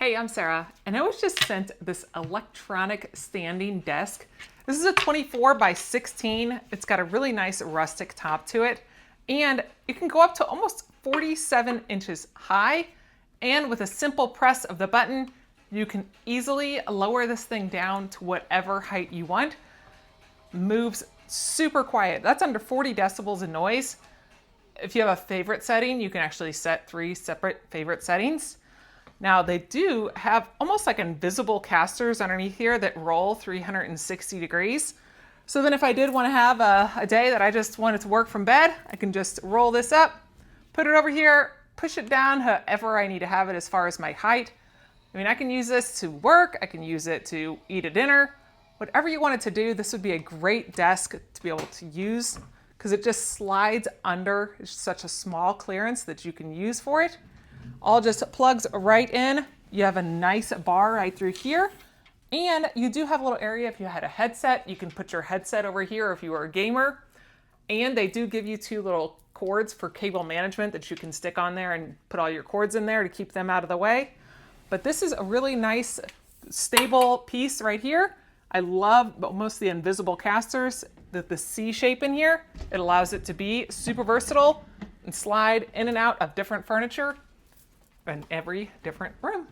Hey, I'm Sarah, and I was just sent this electronic standing desk. This is a 24 by 16. It's got a really nice rustic top to it, and it can go up to almost 47 inches high. And with a simple press of the button, you can easily lower this thing down to whatever height you want. Moves super quiet. That's under 40 decibels in noise. If you have a favorite setting, you can actually set 3 separate favorite settings. Now they do have almost like invisible casters underneath here that roll 360 degrees. So then if I did want to have a day that I just wanted to work from bed, I can just roll this up, put it over here, push it down however I need to have it as far as my height. I mean, I can use this to work, I can use it to eat a dinner, whatever you want it to do. This would be a great desk to be able to use because it just slides under. It's such a small clearance that you can use for it. All just plugs right in. You have a nice bar right through here. And you do have a little area if you had a headset. You can put your headset over here if you are a gamer. And they do give you 2 little cords for cable management that you can stick on there and put all your cords in there to keep them out of the way. But this is a really nice, stable piece right here. I love most of the invisible casters, the C shape in here. It allows it to be super versatile and slide in and out of different furniture in every different room.